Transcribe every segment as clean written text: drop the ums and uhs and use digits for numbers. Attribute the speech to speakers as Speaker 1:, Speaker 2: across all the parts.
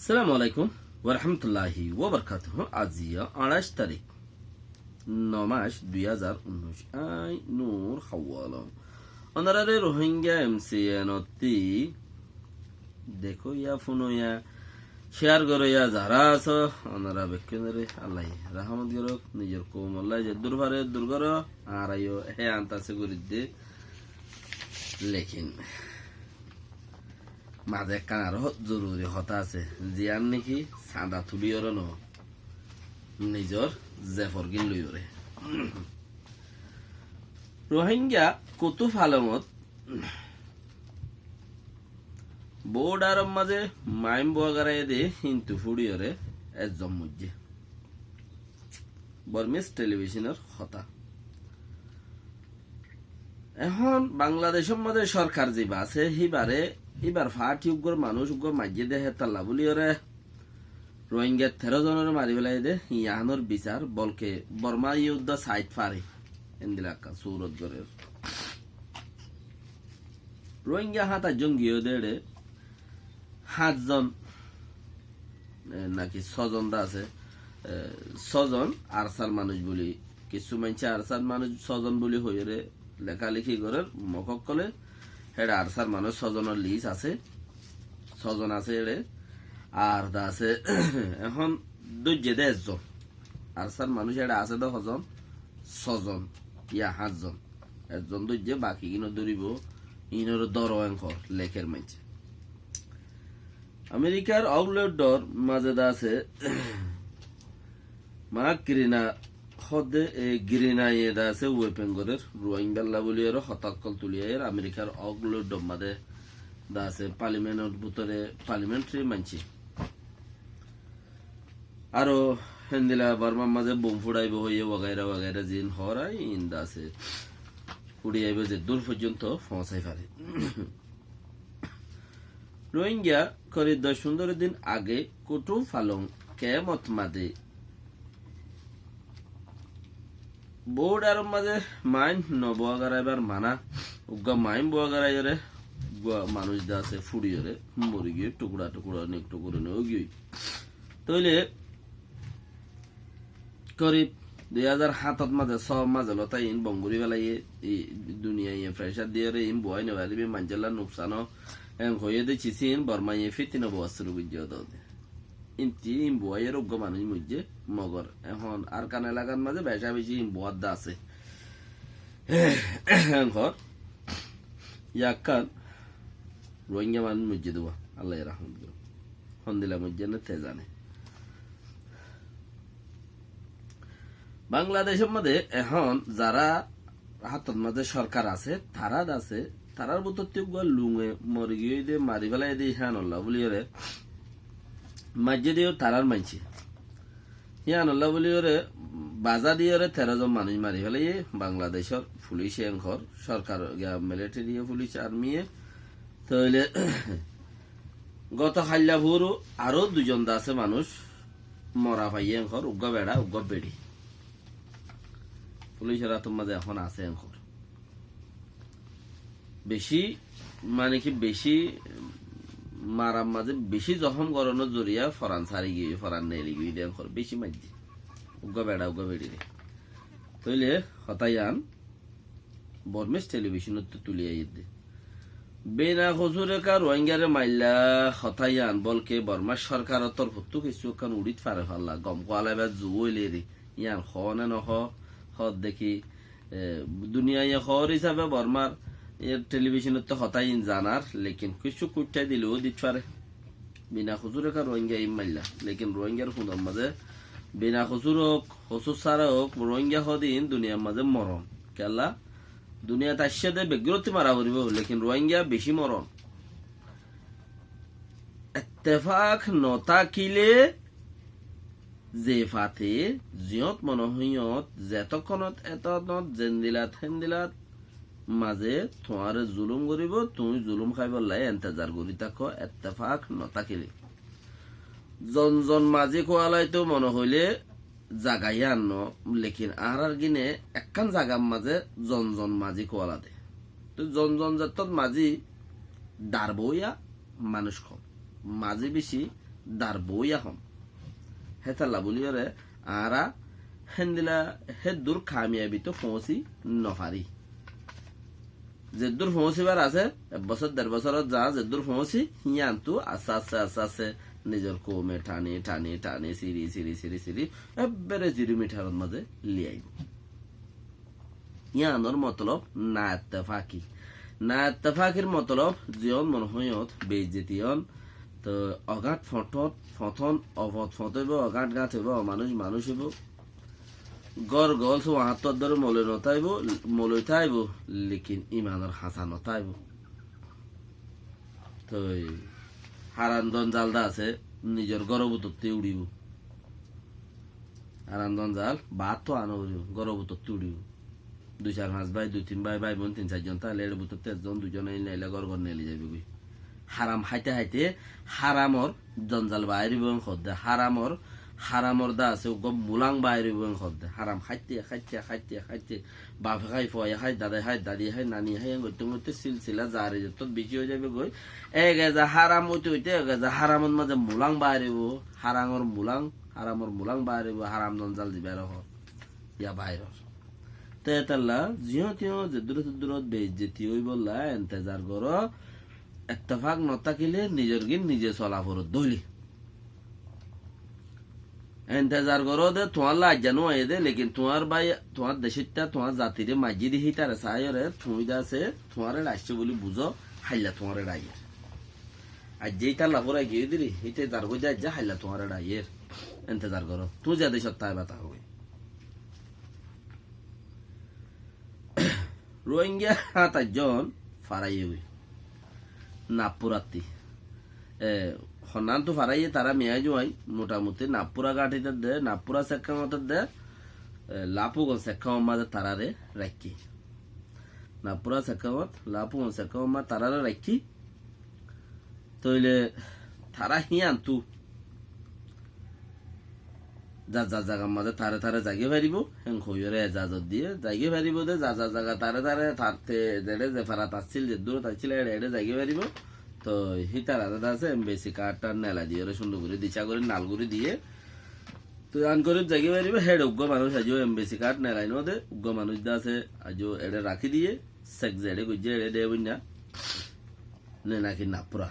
Speaker 1: আসসালামু আলাইকুম ওয়া রাহমাতুল্লাহি ওয়া বারাকাতুহু। আজিয়া 28 তারিখ 9 মাস 2019 আই নূর হাওয়ালা অনারারে রোহিঙ্গা এমসিএনতি দেখো ইয়া ফোনো ইয়া শেয়ার করো ইয়া যারা আছো অনারা বেকনরে আল্লাহ রহমত করো নিজের কওম আল্লাহ যে দুর্বারে দুর্গর আর আইও হে আনতাছে গরিদে লেকিন মাঝে একখান আরো জরুরি কথা আছে জিয়ান নাকি চাঁদা তুলিওর ন নিজর জেফর গিন লইরে রোহিঙ্গা কত ফালমত বোর্ডার মাঝে মাইম বগারাই দে হিন্দু ফুড়িওরে একজন মুজে বর্মিস টেলিভিশনের কথা এখন বাংলাদেশের মধ্যে সরকার যে আছে হিবারে এবার ফাটি উগ্র মানুষ উগ্র মাঝে দেহে তাল্লা বলি ওরে রোহিঙ্গা 13 জনের মারি ফেলাই দে ইয়ানোর বিচার বলকে বর্মা ইউদ্ধ সাইড ফারে এন্দিলাকা সুরত গরের রোহিঙ্গা হাতা জঙ্গিও দেড়ে 7 জন নাকি 6 জন আছে 6 জন আরসাল মানুষ বলি কিছু মানছে আরসাল মানুষ 6 জন বলি হইরে লেখালেখি করার মকক কলে হেডা আরসার মানুষ 6 জনের লিস্ট আছে 6 জন আছে এড়ে আর দা আছে এখন দুজে 10 জন আরসার মানুষ এড়া আছে 10 জন 6 জন ইয়া 7 জন একজন দুজে বাকি ইনো দরিব ইনোর দর অঙ্কর লেখের মাঝে আমেরিকার আউটলেটর মাঝে দা আছে মাকরিনা হদে গ্রিনা ইয়েদা আছে ওয়েপেন গরের রোহিঙ্গাল্লা বলি আর হতাকল তুলিয়ার আমেরিকার অগলো ডমাদে দা আছে পার্লামেন্টের ভিতরে পার্লামেন্টারি মানছি আরো হেন্দিলা বার্মার মাঝে বোম ফুড়াইব হইয়ে ওগাইরা ওগাইরা জিন হরাই ইন্দা আছে ফুড়িয়াইব যে দূর পর্যন্ত পৌঁছাই পারে রোহিঙ্গা করে 10-15 দিন আগে কুটু ফালং কেমত মাদে বোর্ড আর মাঝে মাইন নবাগারাইবার মানা উগা মাইন বোয়াগারাইরে মানুষ দা আছে ফুড়িয়রে মরি গিয়ে টুকরা টুকরা নেক টুকরা নে গিয়ে তইলে করিব 2007 মাঝে 6 মাঝে লতাই ইন বঙ্গুরি বেলাই এই দুনিয়া ইয়ে ফ্রেশার দিয়ে রে ইন বয় নে বারিবি মানজালা নুকসানো এম হয়ে দে চিসিন বর্মা ইয়ে ফিতিনা বস্ত্র বুঝিয়ে দাও ইনতি ইমবুয়ের উগ্র মানুষ মুজে মগর এখন আর কান এলাকার মাঝে বেশা বেশি ইমবুয়ার দা আছে ঘর ইয়াকান রোহিঙ্গা মানুষ মুজে দেওয়া আল্লাহ রাহমত করো হন্দিলা মুজে না তে জানে বাংলাদেশের মধ্যে এখন যারা হাতত মাঝে সরকার আছে তারা আছে তারার ভিতর থেকে লুঙে মরি গিয়ে দিয়ে মারি ফেলাই দিয়ে হ্যাঁ আল্লাহ বলি রে মাঝে দিয়েও তারার মানছি হ্যাঁ আল্লাহ বলি ওরে বাজা দিয়ে 13 জন মানুষ মারি ফেলাই বাংলাদেশের পুলিশ এঙ্কর সরকার মিলিটারি পুলিশ আর্মি তাহলে গত হাল্লাভুর আরো 2 জন আছে মানুষ মরা ভাই এঙ্কর উগ্গা বেড়া উগ্গা বেড়ি পুলিশের হাতের মাঝে এখন আছে এঙ্কর বেশি মানে কি বেশি মারার মাঝে বেশি জখম করানোর জরিয়া ফরান সারি গিয়ে ফরান নেলি গিয়ে দেন বেশি মাঝি উগ্গা বেড়া উগ্গা বেড়ি রে তইলে হতায়ান বর্মেস টেলিভিশনত তুলিয়া দে বেনা হজুরে কা রোহিঙ্গারে মাইলা হতায়ান বলকে বর্মা সরকার তরফ তো কিছু কান উড়িত পারে ফাল্লা গম কোয়ালাইবা জুইলে রে ইয়ান হনে নহ হদ দেখি দুনিয়া ইয়া খবর হিসাবে বর্মার এর টেলিভিশনত তো হতাইন জানার লেকিন কিছু কুটাই দিলেও দিতে পারে বিনা খুচুরে কা রোহিঙ্গা ইম মাইলা লেকিন রোহিঙ্গার খুদার মাঝে বিনা খুচুর হোক হসুর সারা হোক রোহিঙ্গা হদিন দুনিয়ার মাঝে মরণ কেলা দুনিয়া তার সাথে বেগ্রতি মারা করিব লেকিন রোহিঙ্গা বেশি মরণ ইত্তেফাক নতাকিলে যে ফাতে জিয়ত মনহিয়ত যেতক্ষণত এতনত জেন্দিলাত হেন্দিলাত মাঝে তোমার জুলুম করিব তুমি জুলুম খাইবার লাই এন্তেজার করি থাকো ইত্তেফাক নতাকিলে জন জন মাঝে কোয়ালাই তো মনে হইলে জাগাই আন লেকিন আর গিনে একখান জাগার মাঝে জন জন মাঝি কোয়ালা দে তো জন জন যাত মাঝি দাঁড়বইয়া মানুষ কম মাঝি বেশি দার বই এখন হেতাল্লা বলি রে আরা হেন্দিলা হে দূর কামিয়াবি তো পৌঁছি নফারি যে দূর পৌঁছিবার আছে 1-1.5 বছর যা যে দূর পৌঁছি হিয়ান্তু আস্তে আস্তে আস্তে আস্তে নিজের কৌমে টানি টানি টানি সিরি সিরি সিরি সিরি এবারে 0 মিটারের মাঝে লিয়াইব ইয়ানোর মতলব না ইত্তেফাকি না ইত্তেফাকির মতলব জিয়ন মন হইত বেইজ্জতিয়ন তো অগাট ফটন অবত ফটইব অগাট গাট হইব মানুষ মানুষ হইব গড় গল সো হাতর ধরে মলে নতাইব লেকিন ইমানের হাসা নতাইব তো হারান্দন জালদা আছে নিজের গর্ভবতী উড়িব হারান্দন জাল বাদ তো আনো গর্ভবতী উড়িব 2-4-5 ভাই 2-3 ভাই ভাই বোন 3-4 জন তাহলে এর ভিতর 3 জন 2 জন নাইলে ঘর নেলে যাবে গই হারাম খাইতে খাইতে হারামর জঞ্জাল বাইরিব খদ্দে হারামর দা আছে গম মুলাং বাইরিব খদ্দে হারাম খাইতে খাইতে খাইতে খাইতে বাপে খাই ফয়া খাই দাদি খাই নানি খাই গইতে গইতে সিলসিলা জারে যত বেশি হয়ে যাবে গই এগে যা হারাম হইতে এগে যা হারামর মাঝে মুলাং বাইরিব হারামর মুলাং বাইরিব হারাম জঞ্জাল দিবার হ ইয়া বাইরর তেতাল্লা জিও তিও যে দূরত বেইজ্জতি হই বললা ইন্তজার করো ইত্তেফাক নতাকিলে নিজের গিন নিজে চলা পড়ো দইলি ইন্তজার করো দে তোমার লাজ্জানো আই দে লেকিন তোমার ভাই তোমার দেশিতা তোমার জাতিরে মাজি দিহি তার সায়রে তুমি দাসে তোমার রাষ্ট্র বলি বুঝো হাইলা তোমার রাইয়ের আজ যেই তার লাভরা গিয়ে দিলি হিতে তার গো যা হাইলা তোমার রাইয়ের ইন্তজার করো তুই যা দেশ তাই বাতা হবে রোহিঙ্গা 7 জন ফারাইয়ে নাপুরাতি হনান তো ফারাইয়ে তারা মেয়াই জোয়াই মোটামুটি নাপুরা গাঠিতে দে নাপুরা সেক্কামতে দে লাপুগন সেক্কাম মাঝে তারারে রাখি নাপুরা সেক্কামত লাপুগন সেক্কাম মা তারারে রাখি তইলে তারা হিয়ান তু যা যা জায়গার মাঝে তারে জাগিয়ে পারিব হেন খইরে এজাজত দিয়ে জাগিয়ে পারিব দে যা যা জায়গা তারে থাকতে যেড়ে যে ফারাত আসছিল যে দূরত আসছিল এড়ে জাগিয়ে পারিব তো হিতার আলাদা আছে এমবেসি কার্ডটা নেলা দিয়ে সুন্দর করে দিচা করে নালগুড়ি দিয়ে তো আন করে জাগিয়ে পারিব হেড উগ্র মানুষ আজও এমবেসি কার্ড নেলাই নদে উগ্র মানুষ দা আছে আজও এড়ে রাখি দিয়ে সেক যেড়ে গুজে এড়ে দেব না নে নাকি নাপুরা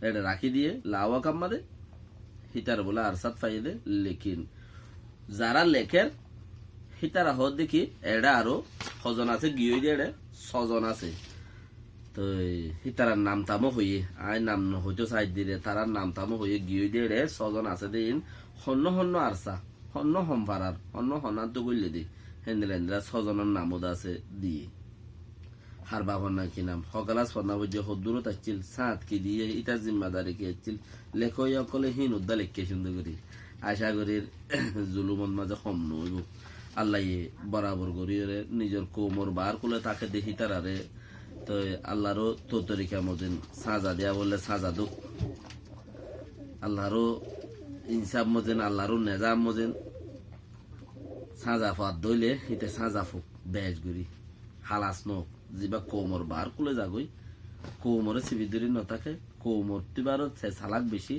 Speaker 1: এড়ে রাখি দিয়ে লাওয়া কাম্মা দে হিতার বলে আরসাদ পাইয়ে দে লেকিন যারা লেখের হিতারা হত দেখি এডা আরো ছজন আছে গিয়ে দিয়ে 6 জন আছে তো হিতারার নাম তামো হইয়ে আই নাম হইতো সাইড দিয়ে তারার নাম তামো হইয়ে গিয়ে দিয়ে 6 জন আছে দিন হন্য আরসা হন্য হমপারার হন্য হনান্ত কইলে দি হেন্দেলেন্দ্রা 6 জনের নামও আছে দিয়ে হার বাবার নাকি নাম হকালাস ফনা বুঝে হদুরত আসছিল সাত কি দিয়ে ইটার জিম্মাদারি কি আসছিল লেখই অকলে হিন উদ্দা লেখকে সুন্দর করি আশা করি জুলুমন মাঝে কম নইব আল্লাহ বরাবর করি নিজের কোমর বার করলে তাকে দেখি তারারে তো আল্লাহরও তো তরিকা মজিন সাজা দেয়া বললে সাজা দুক আল্লাহরও ইনসাফ মজিন আল্লাহরও নেজাম মজিন সাজা ফাত দইলে হিতে সাজা ফুক বেশ করি হালাস নোক যিবা কোমর বার করলে যাগই কোমরে চিবি ধরি নথাকে কোমর তিবারও সালাক বেশি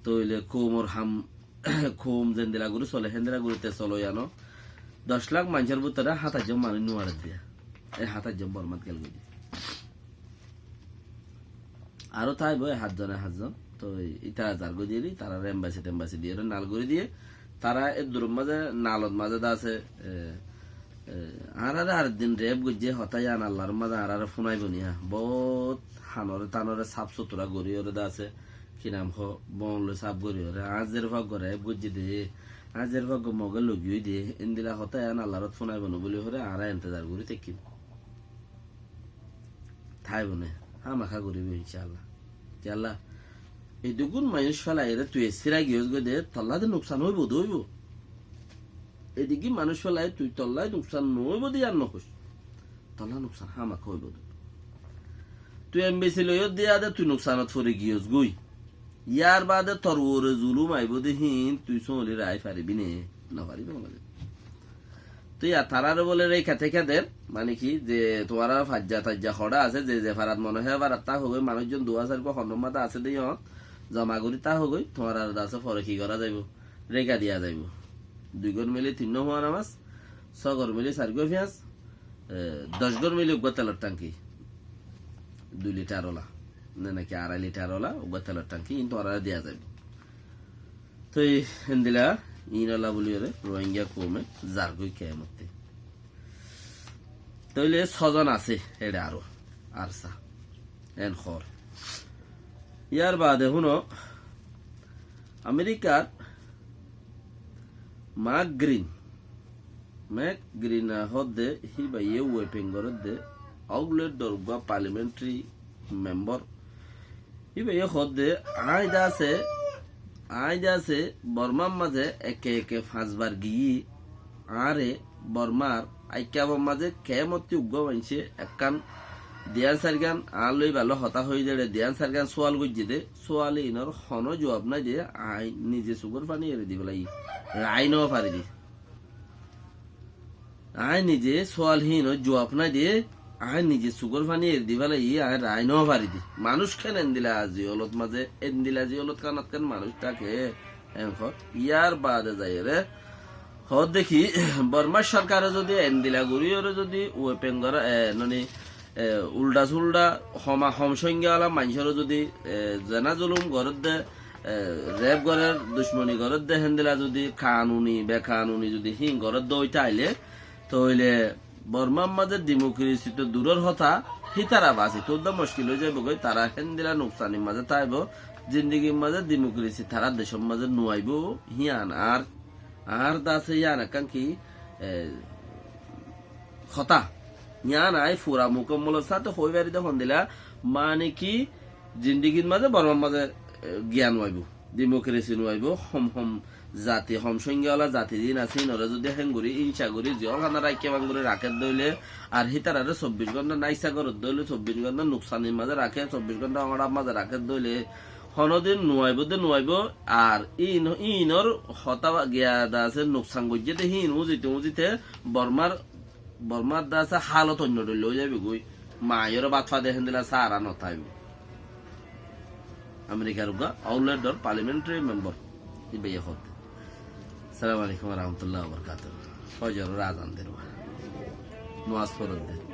Speaker 1: তইলে কোমর হাম খুম জেন্দিলা গুরু চলে হেন্দিলা গুরুতে চলো জানো 10 লাখ মানুষের ভিতরে 7 জন মানুষ নোয়ারে দিয়া এই 7 জন বরমাত গেল গুলি আরো তাই বই 7 জন তো ইটা জারগো দিয়ে তারা এমবাসি দিয়ে নালগুড়ি দিয়ে তারা এর দূর মাঝে নালত মাঝে আছে আর দিন রেপ গুজে হতাই আন আল্লাহর মাঝে আর ফোনাই বনিয়া বহুত হানরে তানরে সাফ সুতরা গড়ি ওরে আছে কি নাম হ বনলে সাপ গড়ি ওরে আজের ভাগ করে বুঝি দে আজের ভাগ মগে লগিয়ে দিয়ে ইন্দিলা হতাই আন আল্লাহর ফোনাই বনো বলি হরে আর ইন্তজার করি দেখি থাই বনে মাখা করিব ইনশাআল্লাহ কি আল্লাহ এই দুগুণ মানুষ ফেলাই রে তুই সিরা গিয়ে দে তল্লাতে নুকসান হইব দইব এদিকে মানুষ ফেলাই তুই তল্লায় নুকসান নইব দি আর নখোস তল্লা নুকসান মাখা হইব তুই এমবেসি লইও দিয়া দে তুই নুকসানত ফরে গিয়েস গুই ইয়ার বাদে তোর ওরে জুলুম আইব দেহিন তুই চলি রায় পারিবি নে না পারিবি আমাদের তুই তারারে বলে রেখা থেকে দেন মানে কি যে তোমার ফাজ্জা তাজ্জা খড়া আছে যে যে ফারাত মনে হয় ফারাত তা হবে মানুষজন 2000 হন্নমাতা আছে দেই জমা করি তা হগই তোমার আর দাসে পরে কি করা যাইব রেখা দিয়া যাইব 2 ঘর মিলে 3 হওয়া নামাজ 6 ঘর মিলে 4 ঘর পেঁয়াজ 10 ঘর মিলে উগা তেলের টাঙ্কি 2 লিটার ওলা নাকি 2.5 লিটার ওলা উগা তেলের টাঙ্কি ইন তোরা দিয়া যাইব তো হিন্দিলা ইনলা বলি রে রোহিঙ্গা কমে জারগই কেমতে তাইলে 6 জন আছে এটা আরো আরসা এন খর ইয়ার বাদে হুনো আমেরিকার ম্যাক গ্রিন হদ্দে হি বাইয়ে ওয়েপিং গরদ্দে আউটলেট দরগা পার্লামেন্টারি মেম্বার হি বাইয়ে হদ্দে আইদাসে বর্মার মাঝে একে একে 5 বার গিয়ে আরে বর্মার আইকাবার মাঝে কেমতি উগ্র মানছে একখান দিয়ান সারগান আলই ভালো হতা হয়ে যাবে দিয়ান সারগান সোয়াল গুজি দে সোয়ালে ইনর হন জবাব না যে আই নিজে সুগর পানি এরে দিব লাই রাই ন পারি দি আই নিজে সোয়াল হিন জবাব না দিয়ে আই নিজে সুগর পানি এরে দিব লাই আই রাই ন পারি দি মানুষ কেন এন্দিলা জিওলত মাঝে এন্দিলা জিওলত কানাত কেন মানুষটাকে এখন ইয়ার বাদে যায় রে হদ দেখি বর্মা সরকারে যদি এন্দিলা গুড়িওরে যদি ওয়েপেন করে মানে উল্টা সুল্টা সমসংখ্যাওয়ালা মানুষের যদি জেনা জুলুম ঘরত দে রেপ ঘরের দুশ্মনী ঘরত দে হেন্দিলা যদি কানুনি বেকানুনি যদি হিং ঘরত দইতে আইলে তাহলে বর্মার মাঝে ডেমোক্রেসি তো দূরের কথা হিতারা বাসি তোর দা মুশকিল হয়ে যাবে গই তারা হেন্দিলা নুকসানির মাঝে তাইব জিন্দগির মাঝে ডেমোক্রেসি তারা দেশের মাঝে নুয়াইব হিয়ান আর দাসে ইয়ান একান কি হতা ইয়ান আই ফুরা মুকম্মলের সাথে হই বাড়িতে ফোন দিলা মানে কি জিন্দগির মাঝে বর্মার মাঝে জ্ঞান হইব ডেমোক্রেসি হইব হম জাতি সংজ্ঞাওয়ালা জাতি দিন আছে নরা যদি হেঙ্গুরি ইনসা করি জখানা রাইকে বাঙ্গুরি রাখে দইলে আর হিতারারে 24 ঘন্টা নাইসা করে দইলে 24 ঘন্টা নুকসানির মাঝে রাখে 24 ঘন্টা আমার মাঝে রাখে দইলে হনদিন নুয়াইব আর ইনর হতা গিয়া আছে নুকসান গজ্জেতে হিন উজিতে বর্মার দাসে হালত অন্য লই যাবে গই মায়ের বাতফা দেখেন দিলা সারা নথাইব আমেরিকার আউটলেট পার্লামেন্টারি মেম্বার ইবে হত আসসালামু আলাইকুম ওয়া রাহমাতুল্লাহি ওয়া বারাকাতুহু ফজর আযান দেরবা নামাজ পড়তে